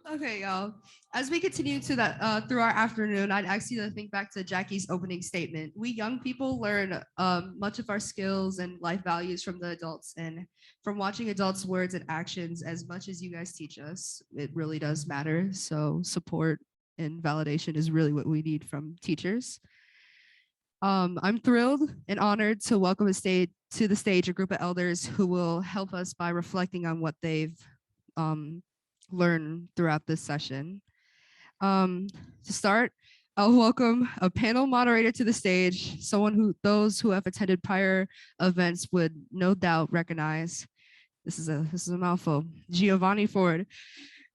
Okay, y'all. As we continue to that through our afternoon, I'd ask you to think back to Jackie's opening statement. We young people learn much of our skills and life values from the adults, and from watching adults' words and actions. As much as you guys teach us, it really does matter. So support and validation is really what we need from teachers. I'm thrilled and honored to welcome to the stage a group of elders who will help us by reflecting on what they've um, learned throughout this session. To start, I'll welcome a panel moderator to the stage, someone who those who have attended prior events would no doubt recognize. This is a mouthful. Giovanni Ford.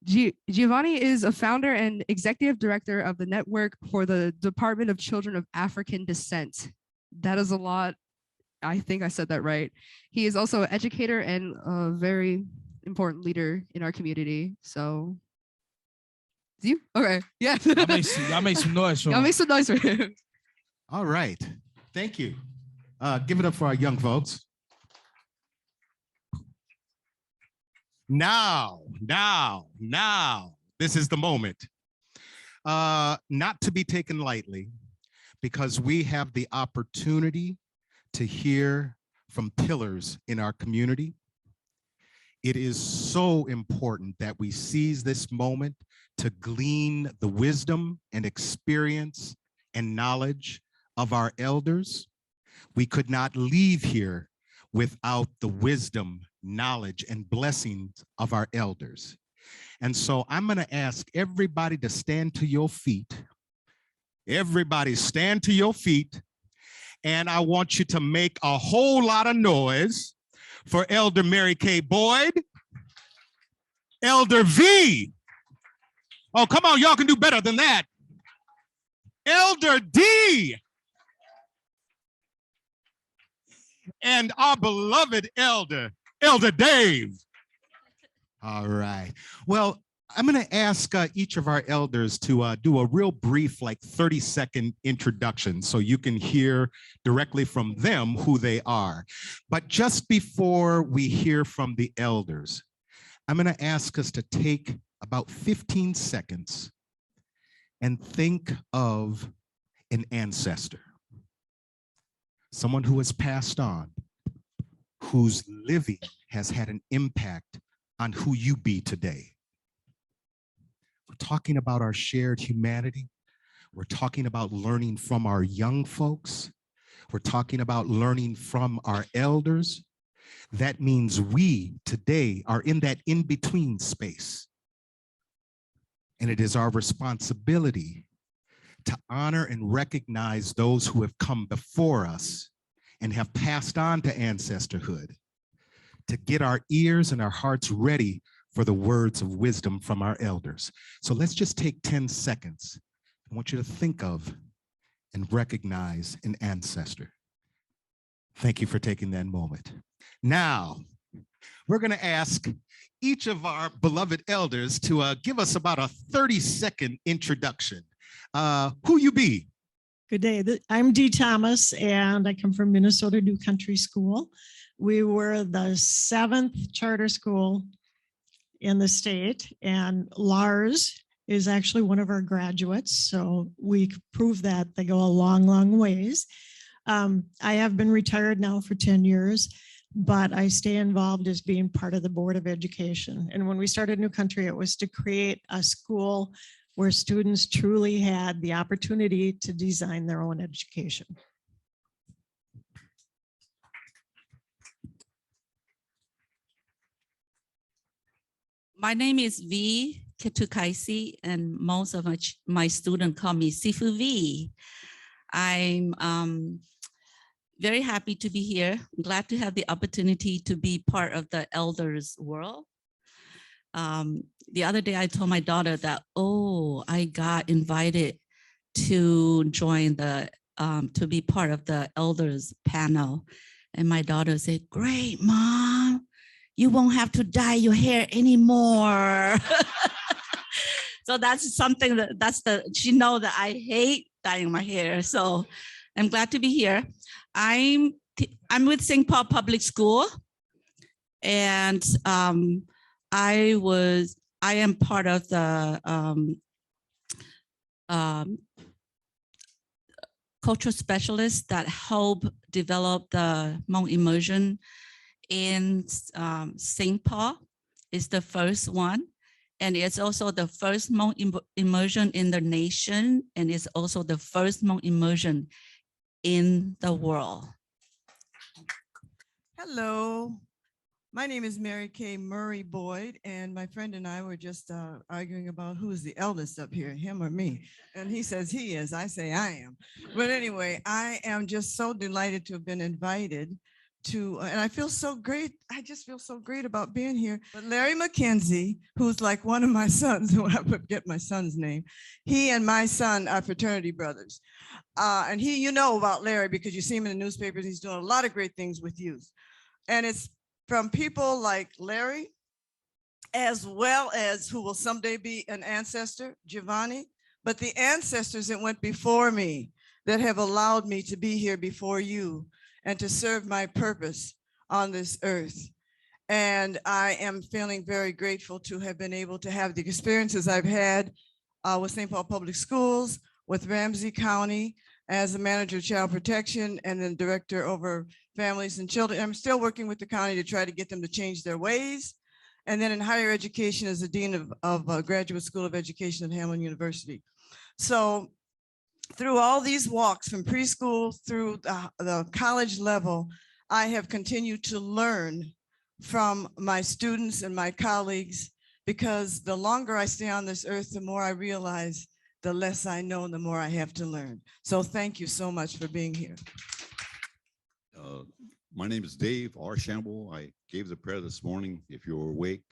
Giovanni is a founder and executive director of the Network for the Department of Children of African Descent. That is a lot. I think I said that right. He is also an educator and a very important leader in our community. So, you? Okay, yeah. Y'all make some noise for Y'all him. make some noise for him. All right. Thank you. Give it up for our young folks. Now, this is the moment. Not to be taken lightly, because we have the opportunity to hear from pillars in our community. It is so important that we seize this moment to glean the wisdom and experience and knowledge of our elders. We could not leave here without the wisdom, knowledge, and blessings of our elders. And so I'm going to ask everybody to stand to your feet. Everybody stand to your feet. And I want you to make a whole lot of noise for Elder Mary Kay Boyd, Elder V. Oh, come on, y'all can do better than that. Elder D. And our beloved elder, Elder Dave. All right. Well, I'm going to ask each of our elders to do a real brief, like 30-second introduction so you can hear directly from them who they are. But just before we hear from the elders, I'm going to ask us to take about 15 seconds and think of an ancestor, someone who has passed on, whose living has had an impact on who you be today. We're talking about our shared humanity. We're talking about learning from our young folks. We're talking about learning from our elders. That means we today are in that in-between space. And it is our responsibility to honor and recognize those who have come before us and have passed on to ancestorhood, to get our ears and our hearts ready for the words of wisdom from our elders. So let's just take 10 seconds. I want you to think of and recognize an ancestor. Thank you for taking that moment. Now, we're going to ask each of our beloved elders to give us about a 30-second introduction. Who you be? Good day. I'm Dee Thomas, and I come from Minnesota New Country School. We were the 7th charter school in the state, and Lars is actually one of our graduates, so we prove that they go a long, long ways. I have been retired now for 10 years, but I stay involved as being part of the Board of Education. And when we started New Country, it was to create a school where students truly had the opportunity to design their own education. My name is V Ketukaisi, and most of my students call me Sifu V. I'm very happy to be here. I'm glad to have the opportunity to be part of the elders world. The other day I told my daughter that, oh, I got invited to join the, to be part of the elders panel. And my daughter said, great, Mom, you won't have to dye your hair anymore. So that's something she knows that I hate dyeing my hair. So I'm glad to be here. I'm with St. Paul Public School, and I I am part of the cultural specialists that help develop the Hmong immersion in St. Paul. Is the first one. And it's also the first Hmong immersion in the nation. And it's also the first Hmong immersion in the world. Hello, my name is Mary Kay Murray Boyd, and my friend and I were just arguing about who is the eldest up here, him or me. And he says he is, I say I am. But anyway, I am just so delighted to have been invited to, and I feel so great. I just feel so great about being here. But Larry McKenzie, who's like one of my sons, when I forget my son's name, he and my son are fraternity brothers. And he, you know about Larry because you see him in the newspapers. He's doing a lot of great things with youth. And it's from people like Larry, as well as who will someday be an ancestor, Giovanni, but the ancestors that went before me that have allowed me to be here before you and to serve my purpose on this earth. And I am feeling very grateful to have been able to have the experiences I've had with St. Paul Public Schools, with Ramsey County as the manager of child protection and then director over families and children. I'm still working with the county to try to get them to change their ways. And then in higher education as the dean of Graduate School of Education at Hamline University. So through all these walks from preschool through the college level, I have continued to learn from my students and my colleagues, because the longer I stay on this earth, the more I realize the less I know and the more I have to learn. So thank you so much for being here. My name is Dave Archambault. I gave the prayer this morning, if you were awake.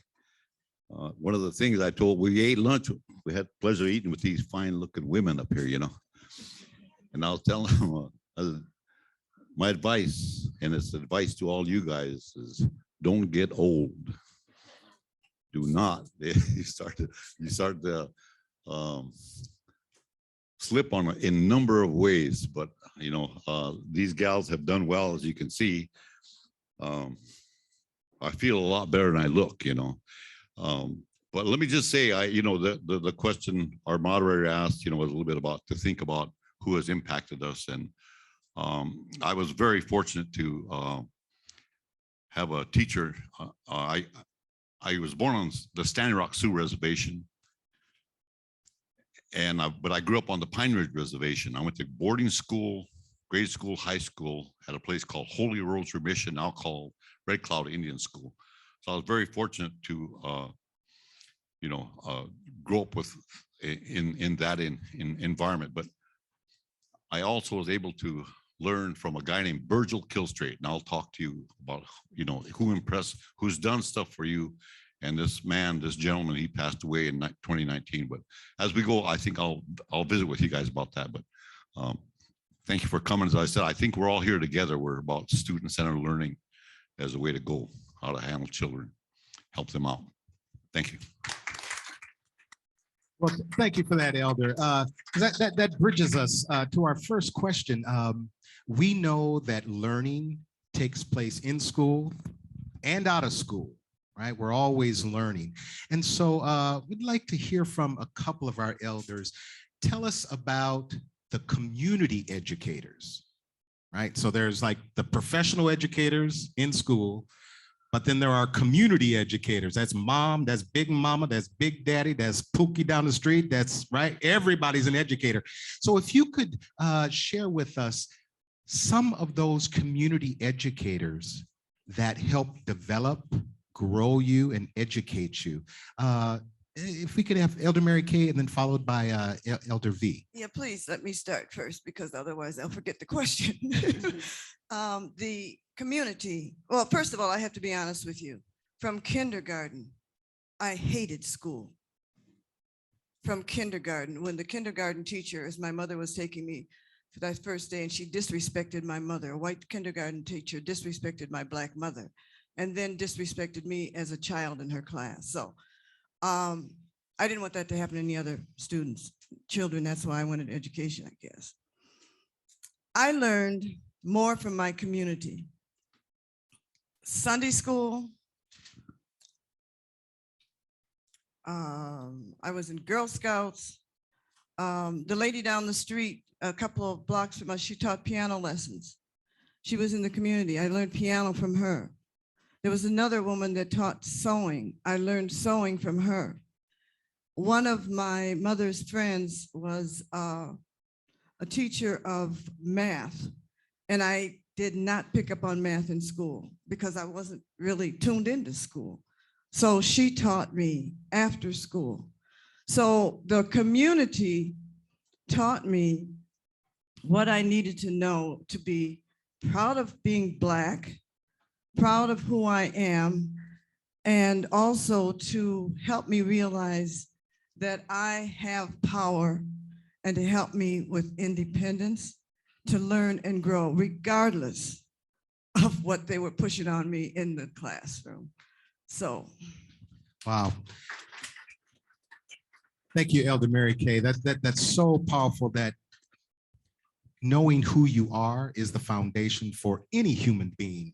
One of the things I told, we ate lunch. We had pleasure eating with these fine looking women up here, you know. And I was telling them, my advice, and it's advice to all you guys, is don't get old. Do not. You start to slip on in a number of ways, but you know, these gals have done well, as you can see. I feel a lot better than I look, you know. But let me just say, you know, the question our moderator asked, you know, was a little bit about to think about who has impacted us. And I was very fortunate to have a teacher. I was born on the Standing Rock Sioux Reservation. But I grew up on the Pine Ridge Reservation. I went to boarding school, grade school, high school at a place called Holy Rose Remission, now called Red Cloud Indian School. So I was very fortunate to, you know, grow up with in that environment. But I also was able to learn from a guy named Virgil Killstraight, and I'll talk to you about, you know, who impressed, who's done stuff for you. And this man, this gentleman, he passed away in 2019. But as we go, I think I'll visit with you guys about that. But thank you for coming. As I said, I think we're all here together. We're about student-centered learning as a way to go, how to handle children, help them out. Thank you. Well, thank you for that, Elder. That bridges us to our first question. We know that learning takes place in school and out of school. Right? We're always learning. And so we'd like to hear from a couple of our elders. Tell us about the community educators, right? So there's like the professional educators in school, but then there are community educators. That's mom, that's big mama, that's big daddy, that's Pookie down the street, that's right. Everybody's an educator. So if you could share with us some of those community educators that help develop, grow you, and educate you. If we could have Elder Mary Kay and then followed by Elder V. Yeah, please let me start first, because otherwise I'll forget the question. The community, well, first of all, I have to be honest with you. From kindergarten, I hated school. From kindergarten, when the kindergarten teacher, as my mother was taking me for that first day, and she disrespected my mother, a white kindergarten teacher disrespected my Black mother, and then disrespected me as a child in her class. So I didn't want that to happen to any other students, children. That's why I wanted education, I guess. I learned more from my community. Sunday school, I was in Girl Scouts. The lady down the street, a couple of blocks from us, she taught piano lessons. She was in the community. I learned piano from her. There was another woman that taught sewing. I learned sewing from her. One of my mother's friends was a teacher of math, and I did not pick up on math in school because I wasn't really tuned into school. So she taught me after school. So the community taught me what I needed to know to be proud of being Black, proud of who I am, and also to help me realize that I have power and to help me with independence, to learn and grow regardless of what they were pushing on me in the classroom. So. Wow. Thank you, Elder Mary Kay. That's so powerful, that knowing who you are is the foundation for any human being,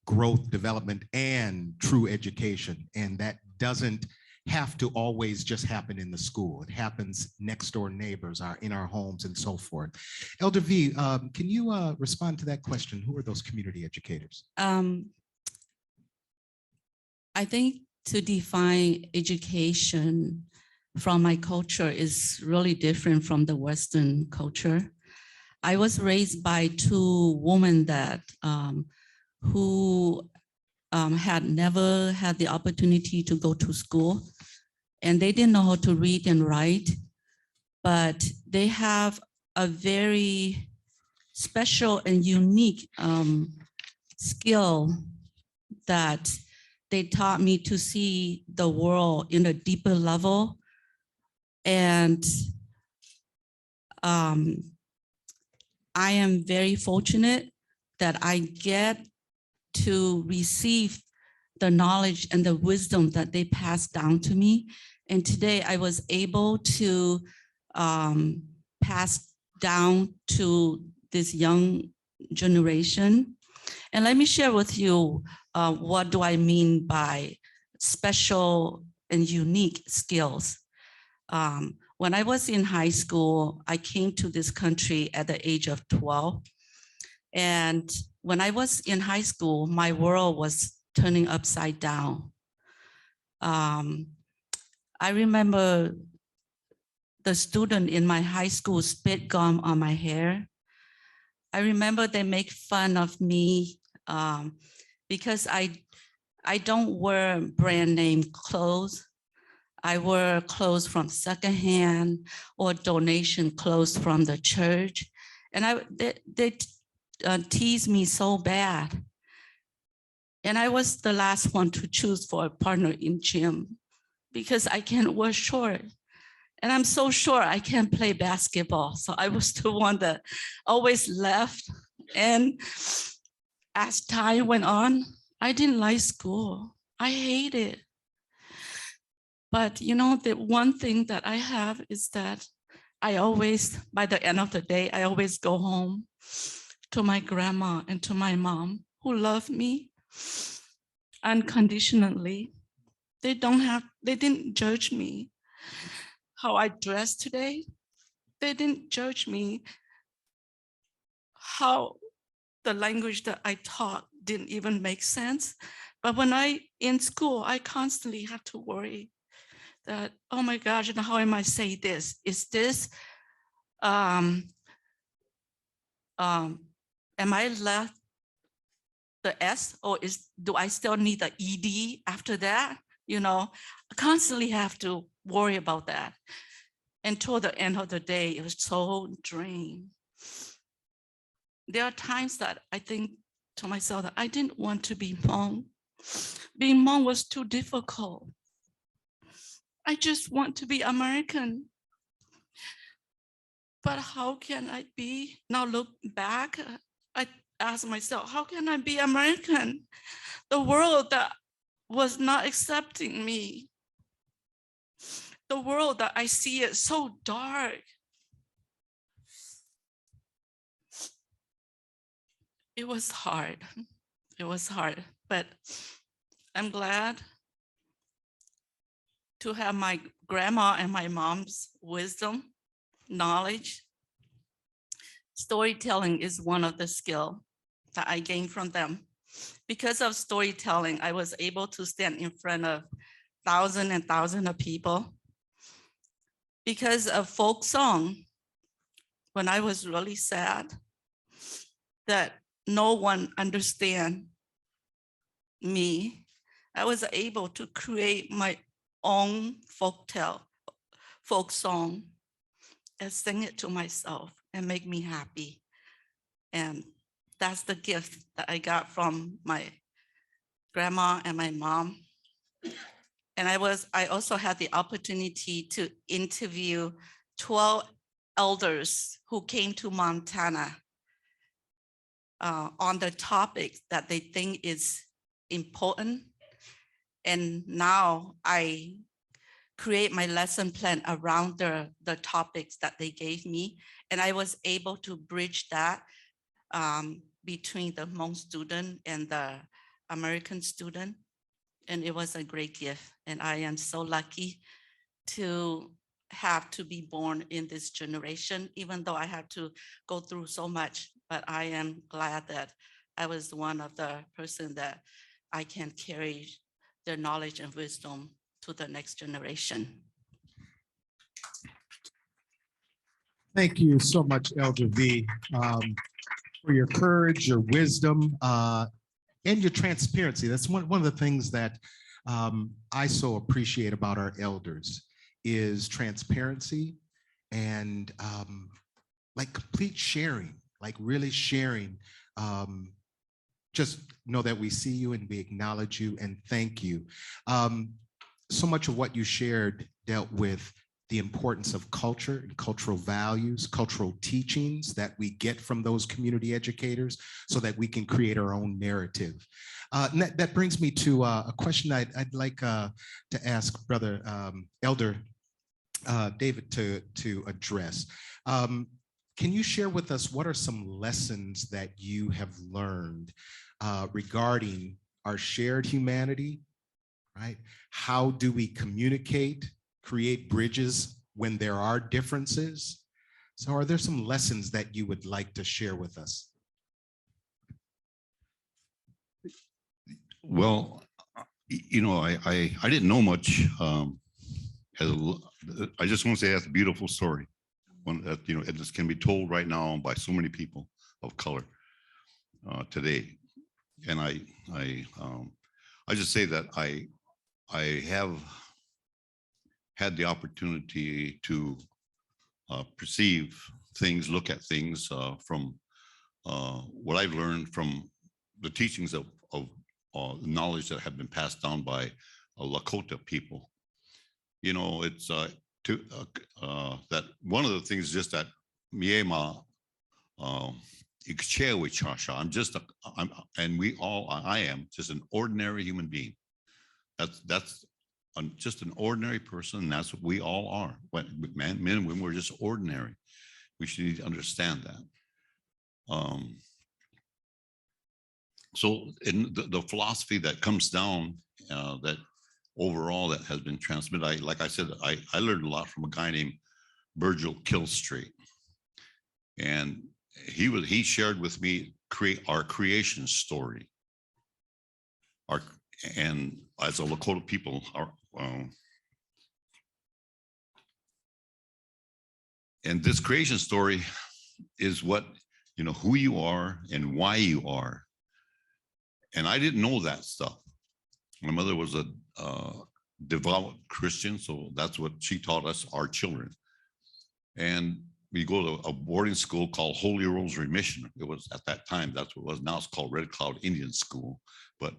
growth, development, and true education. And that doesn't have to always just happen in the school. It happens next door neighbors, in our homes, and so forth. Elder V, can you respond to that question? Who are those community educators? I think to define education from my culture is really different from the Western culture. I was raised by two women that who had never had the opportunity to go to school, and they didn't know how to read and write, but they have a very special and unique skill that they taught me to see the world in a deeper level. And I am very fortunate that I get to receive the knowledge and the wisdom that they passed down to me. And today I was able to pass down to this young generation. And let me share with you what do I mean by special and unique skills. When I was in high school, I came to this country at the age of 12. And when I was in high school, my world was turning upside down. I remember the student in my high school spit gum on my hair. I remember they make fun of me because I don't wear brand name clothes. I wear clothes from secondhand or donation clothes from the church. And they teased me so bad. And I was the last one to choose for a partner in gym because I can't wear short. And I'm so short, I can't play basketball. So I was the one that always left. And as time went on, I didn't like school. I hate it. But you know, the one thing that I have is that I always, by the end of the day, I always go home to my grandma and to my mom who love me unconditionally. They didn't judge me how I dress today. They didn't judge me how the language that I taught didn't even make sense. But when in school, I constantly have to worry that, oh my gosh, and how am I say this? Is this, am I left the S, or do I still need the ED after that? You know, I constantly have to worry about that. Until the end of the day, it was so drained. There are times that I think to myself that I didn't want to be Hmong. Being Hmong was too difficult. I just want to be American. But how can I be? Now look back, I ask myself, how can I be American? The world that was not accepting me. The world that I see is so dark. It was hard. It was hard, but I'm glad to have my grandma and my mom's wisdom, knowledge. Storytelling is one of the skills that I gained from them. Because of storytelling, I was able to stand in front of thousands and thousands of people. Because of folk song, when I was really sad that no one understand me, I was able to create my own folk song, and sing it to myself and make me happy. And that's the gift that I got from my grandma and my mom. And I also had the opportunity to interview 12 elders who came to Montana on the topic that they think is important. And now I create my lesson plan around the topics that they gave me. And I was able to bridge that between the Hmong student and the American student. And it was a great gift. And I am so lucky to have to be born in this generation, even though I had to go through so much. But I am glad that I was one of the person that I can carry their knowledge and wisdom to the next generation. Thank you so much, Elder V, for your courage, your wisdom, and your transparency. That's one of the things that I so appreciate about our elders is transparency and like complete sharing, like really sharing. Just know that we see you and we acknowledge you and thank you. So much of what you shared dealt with the importance of culture and cultural values, cultural teachings that we get from those community educators so that we can create our own narrative. And that brings me to a question I'd like to ask Brother Elder David to address. Can you share with us what are some lessons that you have learned regarding our shared humanity, right? How do we communicate, create bridges when there are differences? So are there some lessons that you would like to share with us? Well, you know, I didn't know much. I just want to say that's a beautiful story. One that, you know, it just can be told right now by so many people of color today. And I just say that I have had the opportunity to perceive things, look at things from what I've learned from the teachings of knowledge that have been passed down by Lakota people. You know, it's that one of the things is just that Miema I'm just I am just an ordinary human being. That's just an ordinary person, and that's what we all are. Men and women, we're just ordinary. We should need to understand that. So in the philosophy that comes down, that overall that has been transmitted, like I said, I learned a lot from a guy named Virgil Killstreet, and he shared with me our creation story. And as a Lakota people, and this creation story is what, you know, who you are and why you are. And I didn't know that stuff. My mother was a devout Christian, so that's what she taught us, our children. And we go to a boarding school called Holy Rosary Mission. It was at that time, that's what it was. Now it's called Red Cloud Indian School. But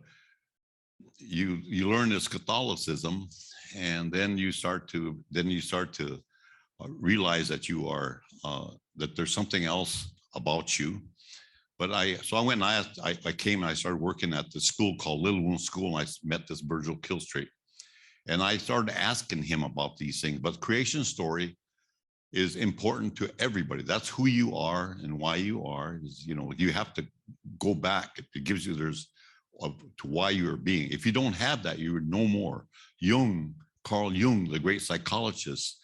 you learn this Catholicism, and then you start to realize that you are that there's something else about you. But I went and I came and I started working at the school called Little Wound School, and I met this Virgil Killstreet, and I started asking him about these things. But creation story is important to everybody. That's who you are and why you are. Is, you know, you have to go back. It gives you to why you are being. If you don't have that, you are no more. Jung Carl Jung, the great psychologist,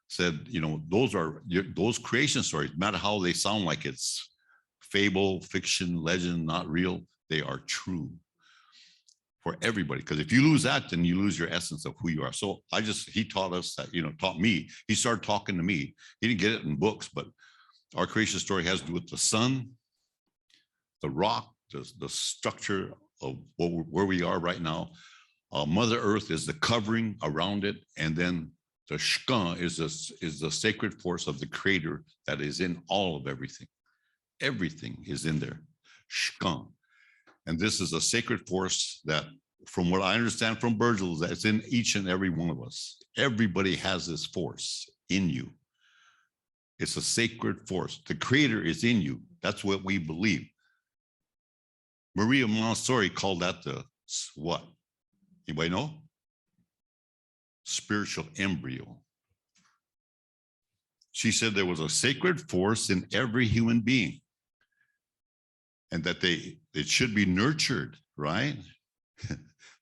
said, those creation stories, no matter how they sound like it's fable, fiction, legend, not real, they are true for everybody. Because if you lose that, then you lose your essence of who you are. So he taught us that, taught me. He started talking to me. He didn't get it in books, but our creation story has to do with the sun, the rock, the structure of where we are right now. Mother Earth is the covering around it, and then the shka is the sacred force of the Creator that is in all of everything. Everything is in there, shka. And this is a sacred force that, from what I understand from Virgil, that's in each and every one of us. Everybody has this force in you. It's a sacred force. The Creator is in you. That's what we believe. Maria Montessori called that the what? Anybody know? Spiritual embryo. She said there was a sacred force in every human being, and that it should be nurtured, right?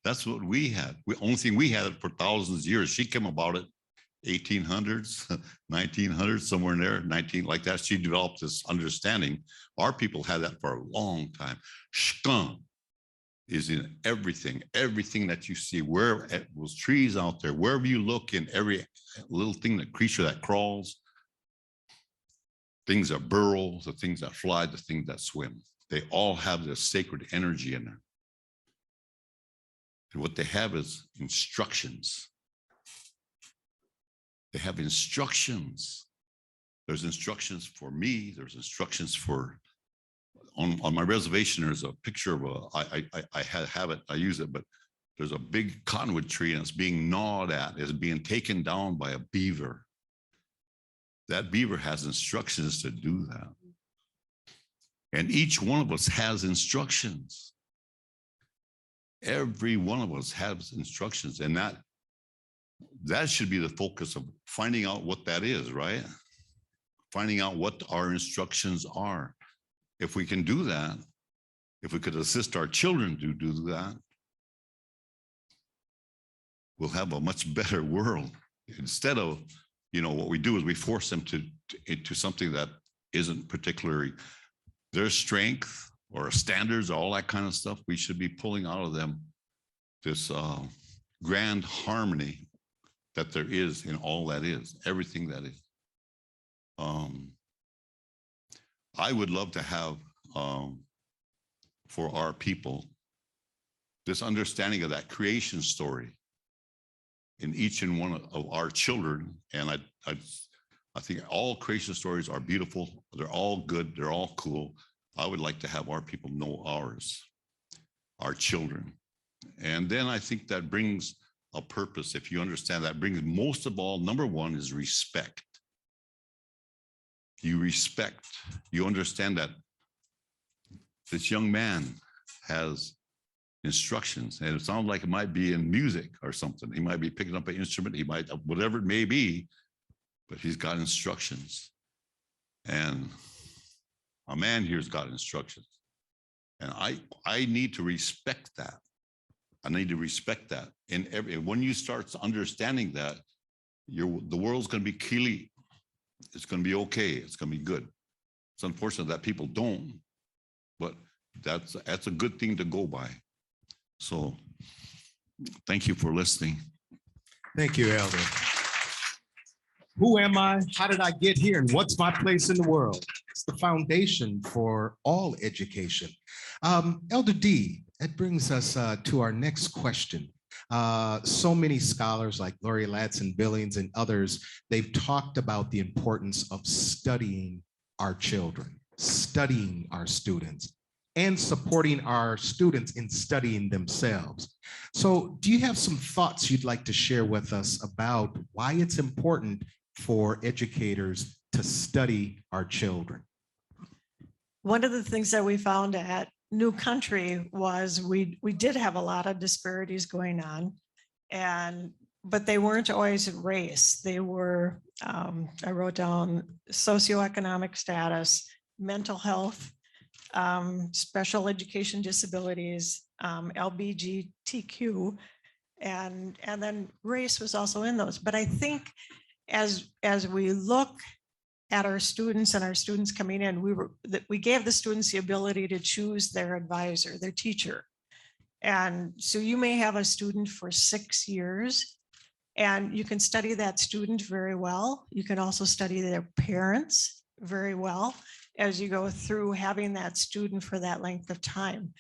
That's what we had. The only thing we had it for thousands of years. She came about it 1800s, 1900s, somewhere in there, 19 like that. She developed this understanding. Our people had that for a long time. Shkan is in everything that you see, where those trees out there, wherever you look, in every little thing, that creature that crawls, things that burrow, the things that fly, the things that swim. They all have this sacred energy in there. And what they have is instructions. They have instructions. There's instructions for me. There's instructions for, on my reservation, there's a picture of I have it, I use it, but there's a big cottonwood tree and it's being gnawed at. It's being taken down by a beaver. That beaver has instructions to do that. And each one of us has instructions. Every one of us has instructions, and that should be the focus of finding out what that is, right? Finding out what our instructions are. If we can do that, if we could assist our children to do that, we'll have a much better world. Instead of, what we do is we force them into something that isn't particularly their strength or standards, all that kind of stuff. We should be pulling out of them this grand harmony that there is in all that is, everything that is. I would love to have, for our people, this understanding of that creation story in each and one of our children. And I think all creation stories are beautiful. They're all good. They're all cool. I would like to have our people know ours, our children. And then I think that brings a purpose. If you understand, that brings, most of all, number one is respect. You respect, you understand that this young man has instructions, and it sounds like it might be in music or something. He might be picking up an instrument. He might, whatever it may be, but he's got instructions. And a man here's got instructions. And I need to respect that. I need to respect that. And when you start understanding that, the world's going to be kili. It's going to be okay. It's going to be good. It's unfortunate that people don't, but that's a good thing to go by. So thank you for listening. Thank you, Elder. Who am I? How did I get here? And what's my place in the world? It's the foundation for all education. Elder D, that brings us to our next question. So many scholars like Laurie Ladson Billings and others, they've talked about the importance of studying our children, studying our students, and supporting our students in studying themselves. So do you have some thoughts you'd like to share with us about why it's important for educators to study our children? One of the things that we found at New Country was we did have a lot of disparities going on, but they weren't always race. They were, I wrote down socioeconomic status, mental health, special education disabilities, LGBTQ, And then race was also in those. But I think as we look at our students and our students coming in, we gave the students the ability to choose their advisor, their teacher. And so you may have a student for 6 years and you can study that student very well. You can also study their parents very well as you go through having that student for that length of time.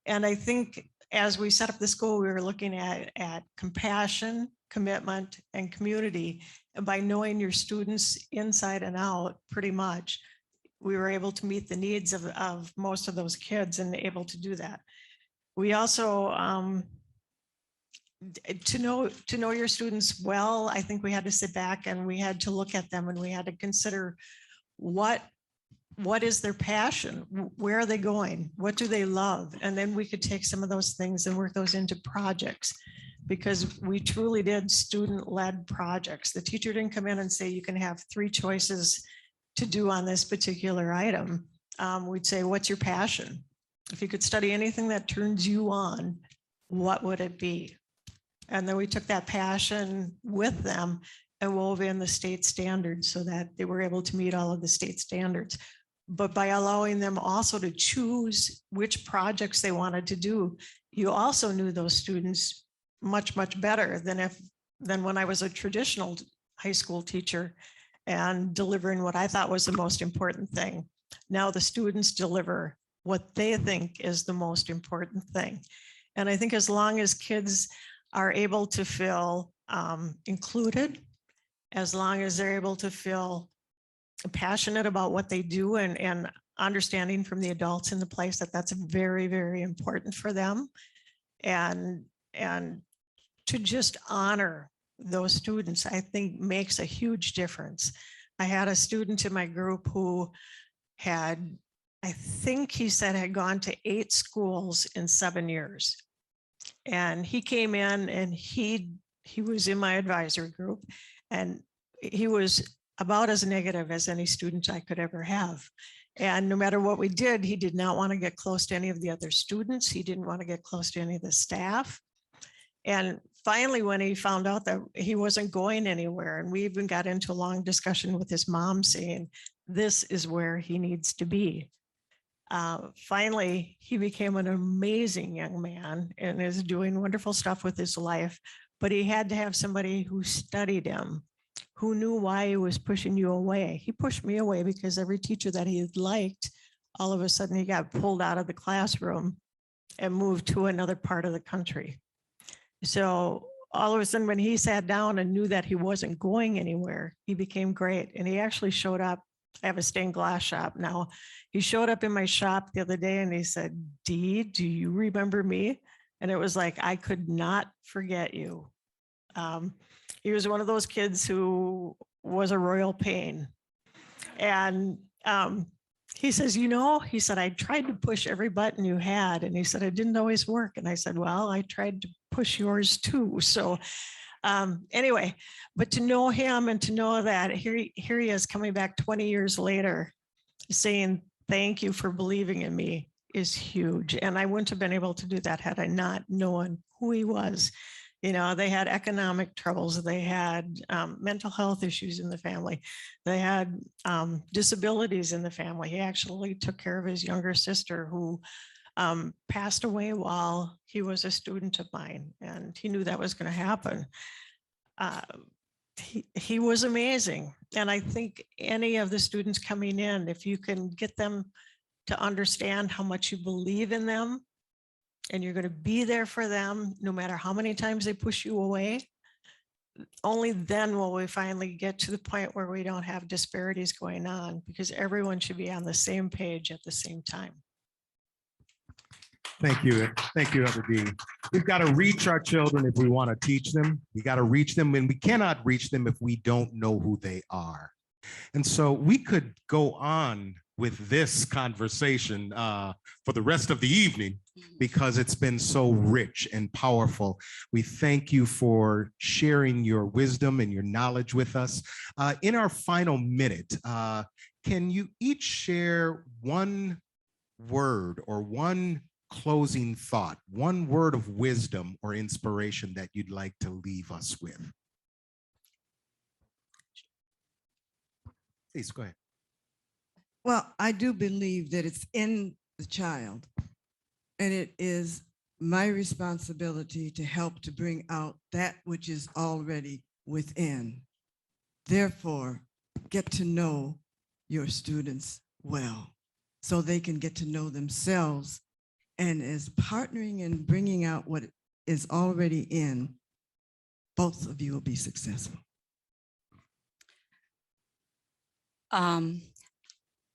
And I think as we set up the school, we were looking at compassion, commitment, and community. And by knowing your students inside and out, pretty much, we were able to meet the needs of most of those kids and able to do that. We also, to know your students well, I think we had to sit back and we had to look at them and we had to consider what is their passion? Where are they going? What do they love? And then we could take some of those things and work those into projects, because we truly did student-led projects. The teacher didn't come in and say, you can have 3 choices to do on this particular item. We'd say, what's your passion? If you could study anything that turns you on, what would it be? And then we took that passion with them and wove in the state standards so that they were able to meet all of the state standards. But by allowing them also to choose which projects they wanted to do, you also knew those students much, much better than when I was a traditional high school teacher and delivering what I thought was the most important thing. Now the students deliver what they think is the most important thing. And I think as long as kids are able to feel included, as long as they're able to feel passionate about what they do and understanding from the adults in the place that that's very, very important for them, and to just honor those students, I think makes a huge difference. I had a student in my group who had, I think he said, had gone to 8 schools in 7 years. And he came in and he was in my advisory group, and he was about as negative as any student I could ever have. And no matter what we did, he did not want to get close to any of the other students. He didn't want to get close to any of the staff. And finally, when he found out that he wasn't going anywhere, and we even got into a long discussion with his mom saying, this is where he needs to be. Finally, he became an amazing young man and is doing wonderful stuff with his life, but he had to have somebody who studied him, who knew why he was pushing you away. He pushed me away because every teacher that he had liked, all of a sudden he got pulled out of the classroom and moved to another part of the country. So all of a sudden when he sat down and knew that he wasn't going anywhere, he became great. And he actually showed up. I have a stained glass shop now. He showed up in my shop the other day and he said, Dee, do you remember me? And it was like, I could not forget you. He was one of those kids who was a royal pain. And he says, you know, he said, I tried to push every button you had. And he said, it didn't always work. And I said, well, I tried to push yours too. So anyway, but to know him and to know that here he is coming back 20 years later saying, thank you for believing in me is huge. And I wouldn't have been able to do that had I not known who he was. You know, they had economic troubles. They had mental health issues in the family. They had disabilities in the family. He actually took care of his younger sister who passed away while he was a student of mine. And he knew that was going to happen. He was amazing. And I think any of the students coming in, if you can get them to understand how much you believe in them, and you're going to be there for them, no matter how many times they push you away, only then will we finally get to the point where we don't have disparities going on, because everyone should be on the same page at the same time. Thank you. Thank you, Dr. D. We've got to reach our children if we want to teach them. We got to reach them, and we cannot reach them if we don't know who they are. And so we could go on with this conversation for the rest of the evening, because it's been so rich and powerful. We thank you for sharing your wisdom and your knowledge with us. In our final minute, can you each share one word or one closing thought, one word of wisdom or inspiration that you'd like to leave us with? Please go ahead. Well, I do believe that it's in the child, and it is my responsibility to help to bring out that which is already within. Therefore, get to know your students well so they can get to know themselves. And as partnering and bringing out what is already in, both of you will be successful.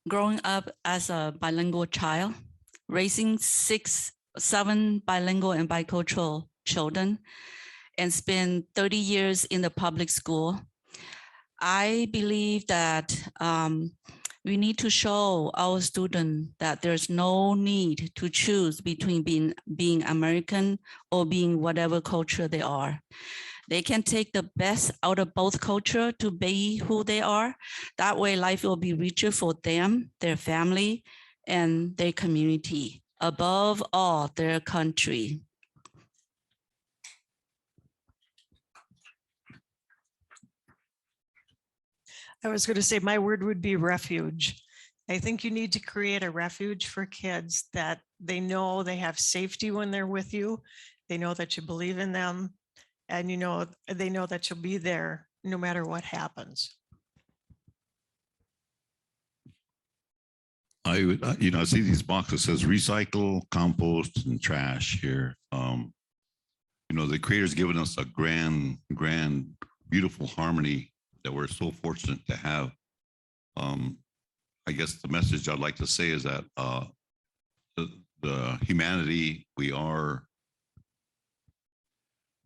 Growing up as a bilingual child, raising 6, 7 bilingual and bicultural children, and spend 30 years in the public school, I believe that we need to show our students that there's no need to choose between being American or being whatever culture they are. They can take the best out of both culture to be who they are. That way life will be richer for them, their family, and their community. Above all, their country. I was going to say my word would be refuge. I think you need to create a refuge for kids that they know they have safety when they're with you. They know that you believe in them, and they know that you'll be there no matter what happens. I would, I see these boxes says recycle, compost, and trash here. The Creator's given us a grand, beautiful harmony that we're so fortunate to have. I guess the message I'd like to say is that the humanity, we are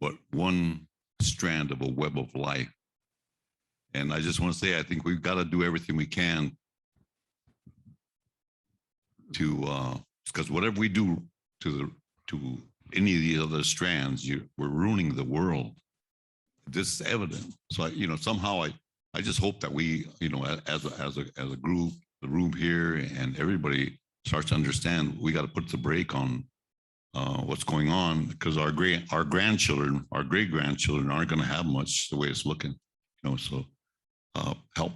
but one strand of a web of life. And I just want to say, I think we've got to do everything we can to, because whatever we do to any of these other strands, we're ruining the world. This is evident. So, somehow I just hope that we, as a group, the room here and everybody starts to understand we got to put the brake on what's going on, because our grandchildren, our great grandchildren aren't going to have much the way it's looking, so help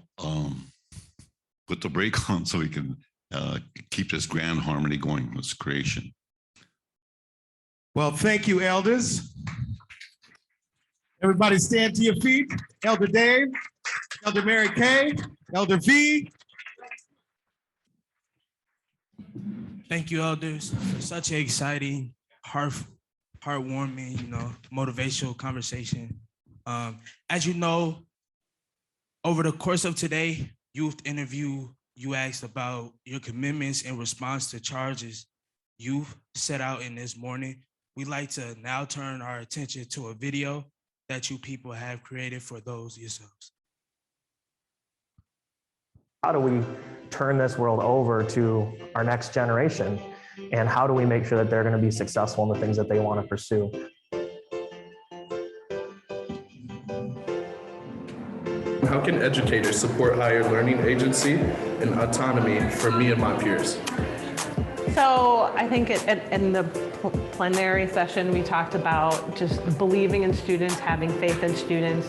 put the brake on so we can keep this grand harmony going, this creation. Well, thank you, elders. Everybody stand to your feet. Elder Dave, Elder Mary Kay, Elder V. Thank you, elders, for such an exciting, heartwarming, motivational conversation. As you know, over the course of today, youth interview, you asked about your commitments in response to charges you've set out in this morning. We'd like to now turn our attention to a video that you people have created for those yourselves. How do we turn this world over to our next generation? And how do we make sure that they're going to be successful in the things that they want to pursue? How can educators support higher learning agency and autonomy for me and my peers? So I think in the plenary session, we talked about just believing in students, having faith in students,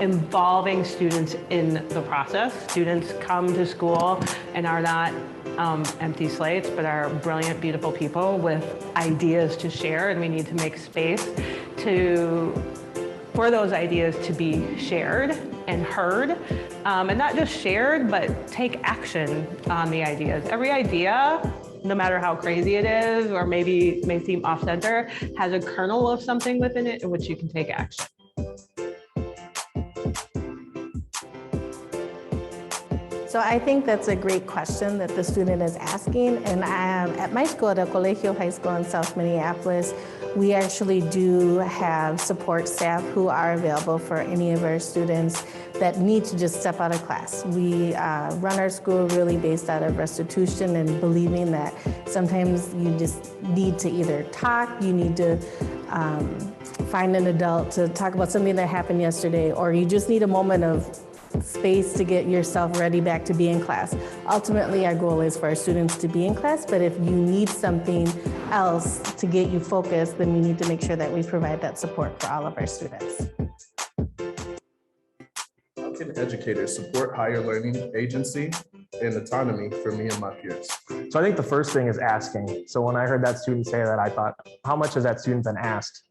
involving students in the process. Students come to school and are not empty slates, but are brilliant, beautiful people with ideas to share, and we need to make space for those ideas to be shared and heard, and not just shared, but take action on the ideas. Every idea, no matter how crazy it is, or maybe may seem off-center, has a kernel of something within it in which you can take action. So I think that's a great question that the student is asking. And at my school, at El Colegio High School in South Minneapolis, we actually do have support staff who are available for any of our students that need to just step out of class. We run our school really based out of restitution and believing that sometimes you just need to either talk, you need to find an adult to talk about something that happened yesterday, or you just need a moment of space to get yourself ready back to be in class. Ultimately, our goal is for our students to be in class, but if you need something else to get you focused, then we need to make sure that we provide that support for all of our students. How can educators support higher learning agency and autonomy for me and my peers? So I think the first thing is asking. So when I heard that student say that, I thought, how much has that student been asked?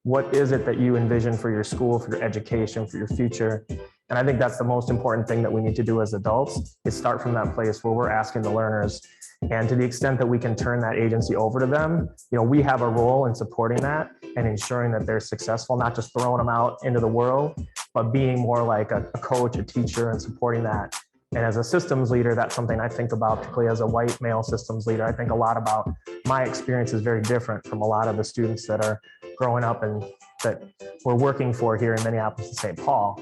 What is it that you envision for your school, for your education, for your future? And I think that's the most important thing that we need to do as adults, is start from that place where we're asking the learners. And to the extent that we can turn that agency over to them, we have a role in supporting that and ensuring that they're successful, not just throwing them out into the world, but being more like a coach, a teacher, and supporting that. And as a systems leader, that's something I think about, particularly as a white male systems leader. I think a lot about my experience is very different from a lot of the students that are growing up and that we're working for here in Minneapolis and St. Paul.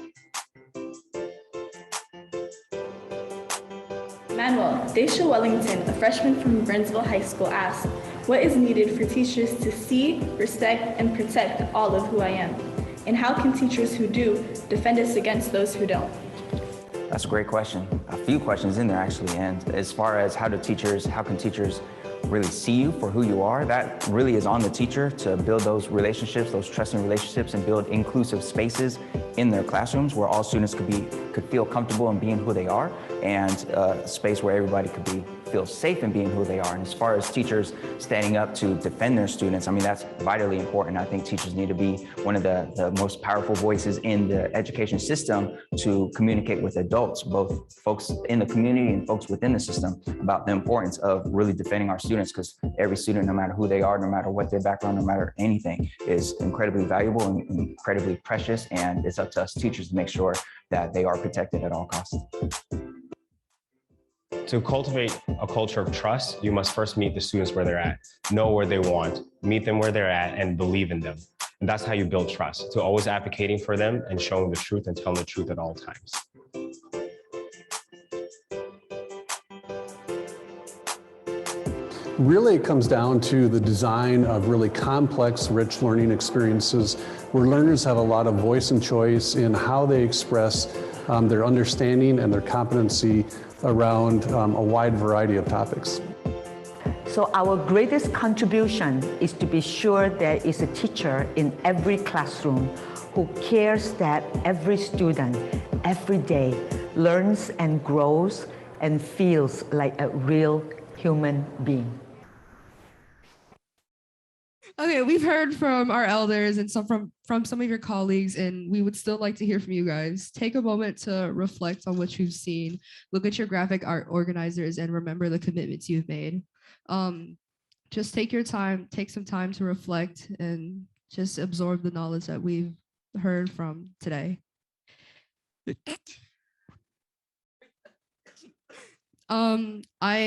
Manuel Daisha Wellington, a freshman from Burnsville High School, asked, what is needed for teachers to see, respect, and protect all of who I am? And how can teachers who do defend us against those who don't? That's a great question. A few questions in there, actually. And as far as how can teachers really see you for who you are, that really is on the teacher to build those relationships, those trusting relationships, and build inclusive spaces in their classrooms where all students could feel comfortable in being who they are, and a space where everybody could feel safe in being who they are. And as far as teachers standing up to defend their students, I mean, that's vitally important. I think teachers need to be one of the most powerful voices in the education system to communicate with adults, both folks in the community and folks within the system, about the importance of really defending our students, because every student, no matter who they are, no matter what their background, no matter anything, is incredibly valuable and incredibly precious. And it's up to us teachers to make sure that they are protected at all costs. To cultivate a culture of trust, you must first meet the students where they're at, know where they want, meet them where they're at, and believe in them. And that's how you build trust, to always advocating for them and showing the truth and telling the truth at all times. Really, it comes down to the design of really complex, rich learning experiences where learners have a lot of voice and choice in how they express their understanding and their competency around a wide variety of topics. So our greatest contribution is to be sure there is a teacher in every classroom who cares that every student, every day, learns and grows and feels like a real human being. Okay, we've heard from our elders and from some of your colleagues, and we would still like to hear from you guys. Take a moment to reflect on what you've seen, look at your graphic art organizers, and remember the commitments you've made. Just take your time, take some time to reflect and just absorb the knowledge that we've heard from today. I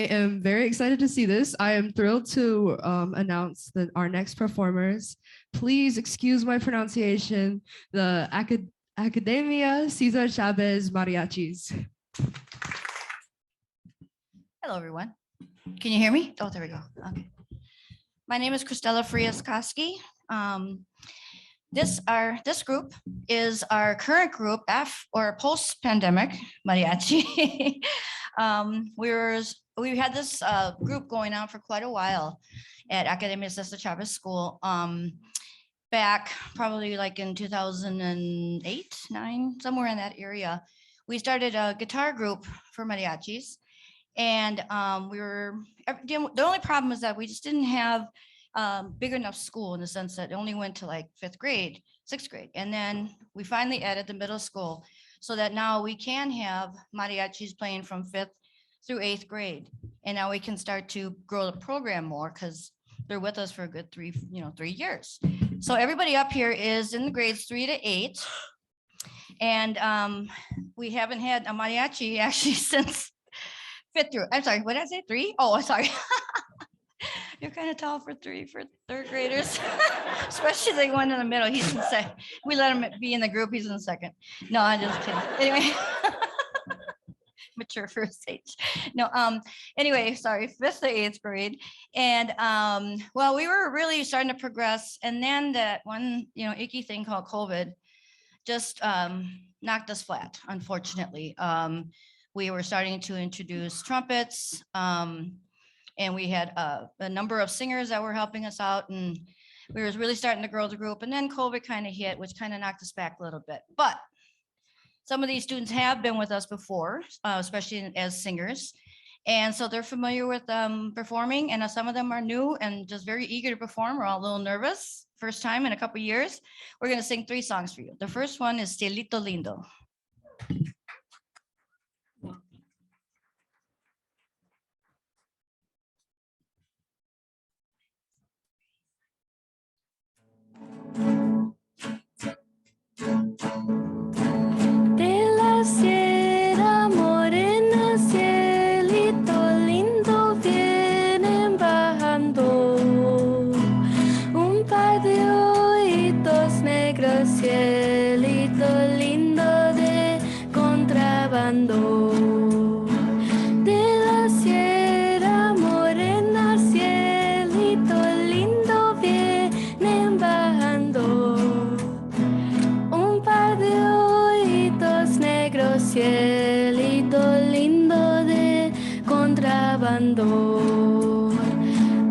am very excited to see this. I am thrilled to announce that our next performers. Please excuse my pronunciation, the Academia Cesar Chavez Mariachis. Hello, everyone. Can you hear me? Oh, there we go. Okay. My name is Christella Frias-Koski. This group is our current group or post-pandemic mariachi. We had this group going on for quite a while at Academia Cesar Chavez School, back probably like in 2008, 9, somewhere in that area. We started a guitar group for mariachis, and the only problem is that we just didn't have big enough school, in the sense that it only went to like 5th grade, 6th grade. And then we finally added the middle school, so that now we can have mariachis playing from 5th through 8th grade. And now we can start to grow the program more, because they're with us for a good 3 years. So everybody up here is in the grades 3 to 8. And we haven't had a mariachi actually since 5th through, I'm sorry, what did I say, 3? Oh, sorry. You're kind of tall for 3rd graders, especially the one in the middle. He's in the second. We let him be in the group. He's in the second. No, I'm just kidding. Anyway, mature for his age. No, anyway, sorry, 5th to 8th grade. And well, we were really starting to progress. And then that one, icky thing called COVID just knocked us flat, unfortunately. We were starting to introduce trumpets, and we had a number of singers that were helping us out, and we were really starting to grow the group. And then COVID kind of hit, which kind of knocked us back a little bit. But some of these students have been with us before, especially as singers. And so they're familiar with performing, and some of them are new and just very eager to perform. We're all a little nervous, first time in a couple of years. We're gonna sing 3 songs for you. The first one is Cielito Lindo. De la sierra morena, cielito lindo, vienen bajando un par de ojitos negros, cielito lindo de contrabando. De la sierra morena, cielito lindo, vienen bajando un par de ojitos negros, cielito lindo de contrabando.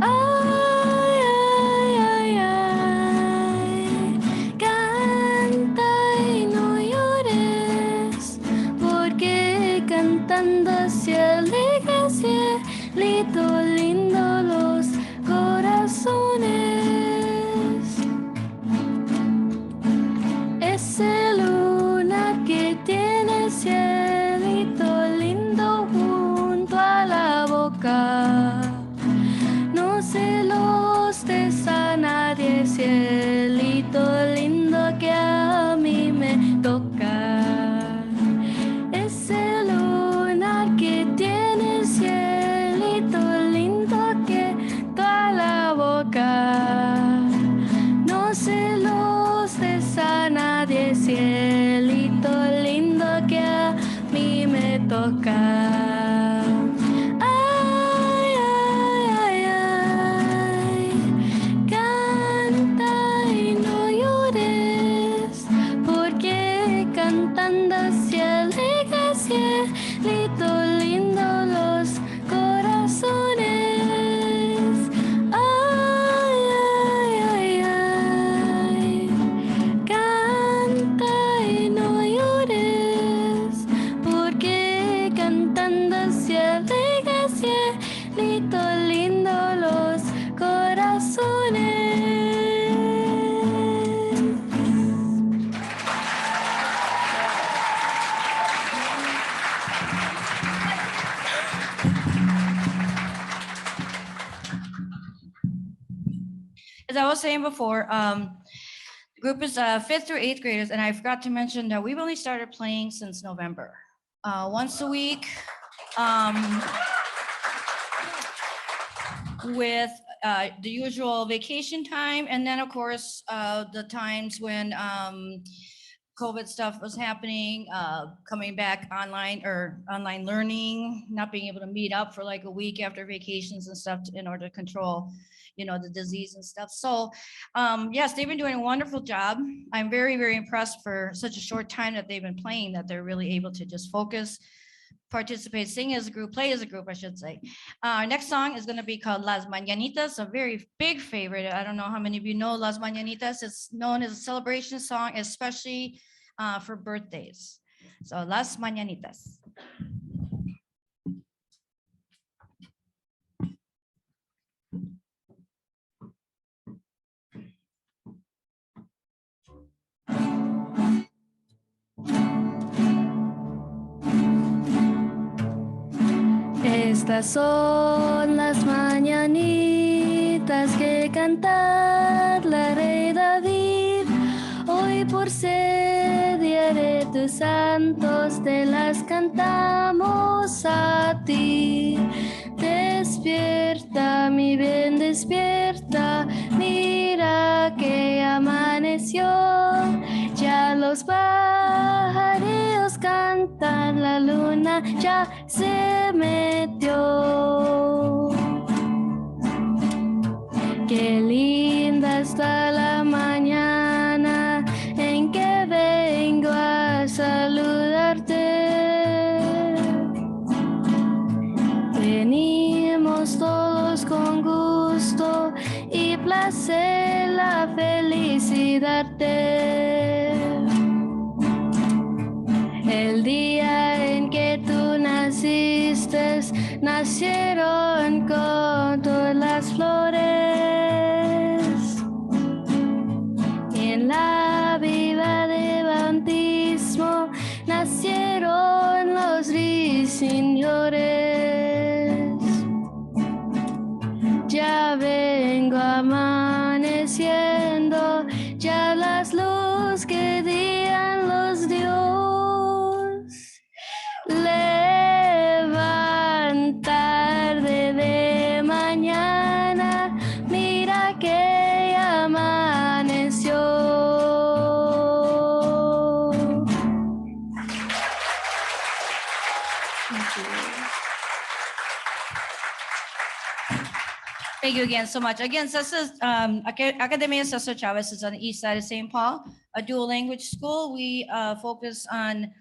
Ay, ay, ay, ay, canta y no llores, porque cantando se alegra, cielito lindo los corazones. Ese lunar que tiene, cielito lindo, junto a la boca, no se los des a nadie, cielito lindo que a mí me toca. Ese lunar que tiene, cielito lindo, que toda la boca, no se los des a nadie, cielito lindo que a mí me toca. Ay, ay, ay, ay, canta y no llores, porque cantando se alegra, cielito lindo los corazones. Ay, ay, ay, ay, canta y no llores, porque cantando se alegra, cielito lindo los corazones. As I was saying before, the group is 5th through 8th graders, and I forgot to mention that we've only started playing since November. Once a week, with the usual vacation time, and then of course the times when COVID stuff was happening, coming back online or online learning, not being able to meet up for like a week after vacations and stuff in order to control, the disease and stuff. So yes, they've been doing a wonderful job. I'm very, very impressed for such a short time that they've been playing, that they're really able to just focus, participate, sing as a group, play as a group, I should say. Our next song is going to be called Las Mañanitas, a very big favorite. I don't know how many of you know Las Mañanitas. It's known as a celebration song, especially for birthdays. So Las Mañanitas. Estas son las mañanitas que cantar la rey David. Hoy por ser día de tus santos te las cantamos a ti. Despierta, mi bien, despierta, mira que amaneció. Ya los pajarillos cantan, la luna ya se metió. Qué linda está la mañana en que ven olvidarte. El día en que tú naciste, nacieron con todas las flores. Y en la viva de bautismo nacieron los ruiseñores. Ya vengo amaneciendo, ya las luz que dían los Dios. Levantar de mañana, mira que ya amaneció. Thank you again so much. Again, this is Academia Cesar Chavez is on the east side of St. Paul, a dual language school. We focus on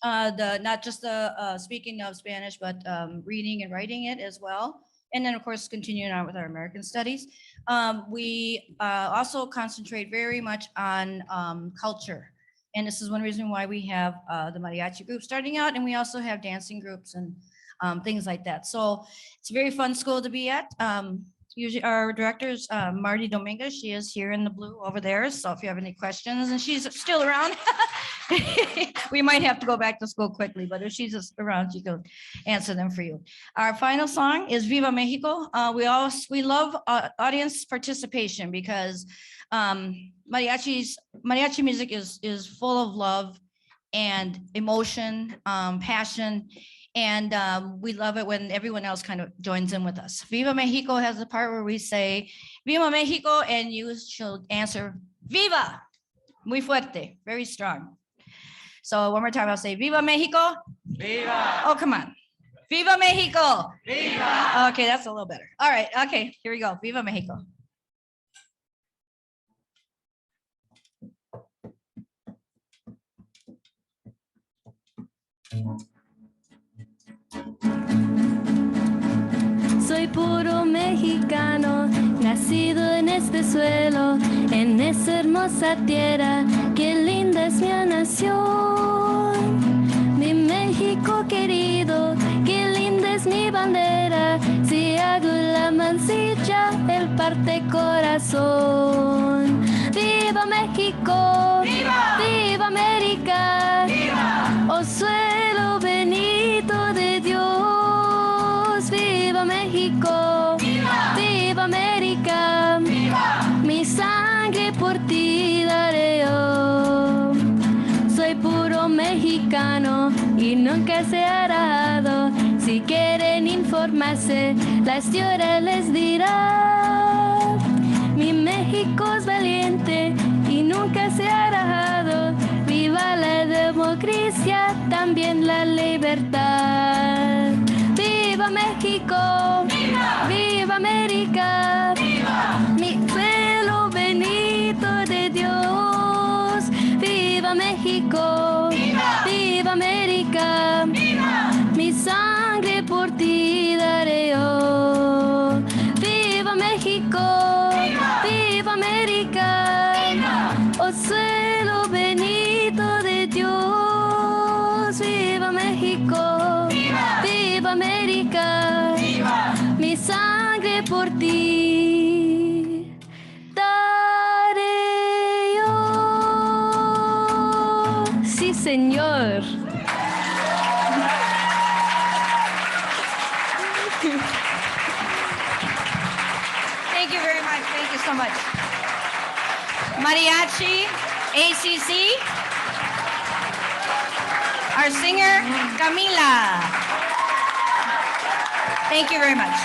not just the speaking of Spanish, but reading and writing it as well. And then, of course, continuing on with our American studies. We also concentrate very much on culture. And this is one reason why we have the mariachi group starting out. And we also have dancing groups and things like that. So it's a very fun school to be at. Usually our director is Marty Dominguez. She is here in the blue over there. So if you have any questions, and she's still around, we might have to go back to school quickly, but if she's just around, she can answer them for you. Our final song is Viva Mexico. We love audience participation because mariachi music is full of love and emotion, passion. And we love it when everyone else kind of joins in with us. Viva Mexico has the part where we say, Viva Mexico, and you should answer, Viva, muy fuerte, very strong. So one more time, I'll say, Viva Mexico. Viva. Oh, come on. Viva Mexico. Viva. Okay, that's a little better. All right, okay, here we go. Viva Mexico. Soy puro mexicano, nacido en este suelo, en esa hermosa tierra, qué linda es mi nación. Mi México querido, qué linda es mi bandera, si hago la mancilla, él parte corazón. ¡Viva México! ¡Viva! ¡Viva América! ¡Viva! Oh suelo benito de Dios, ¡viva México! ¡Viva! ¡Viva América! ¡Viva! Mi sangre por ti daré yo. Soy puro mexicano y nunca se ha rajado. Si quieren informarse, la historia les dirá. Mi México es valiente y nunca se ha rajado. Viva la democracia, también la libertad. ¡Viva México! ¡Viva! ¡Viva América! ¡Viva! Mi pueblo benito de Dios. ¡Viva México! ¡Viva! ¡Viva América! ¡Viva! Mi sangre por ti daré yo. ¡Viva México! ¡Viva! ¡Viva América! ¡Viva! Oh suelo benito de Dios. ¡Viva México! ¡Viva! ¡Viva América! ¡Viva! Mi sangre por ti daré yo. Sí, señor. Thank you very much. Thank you so much. Mariachi, ACC. Our singer, Camila. Thank you very much.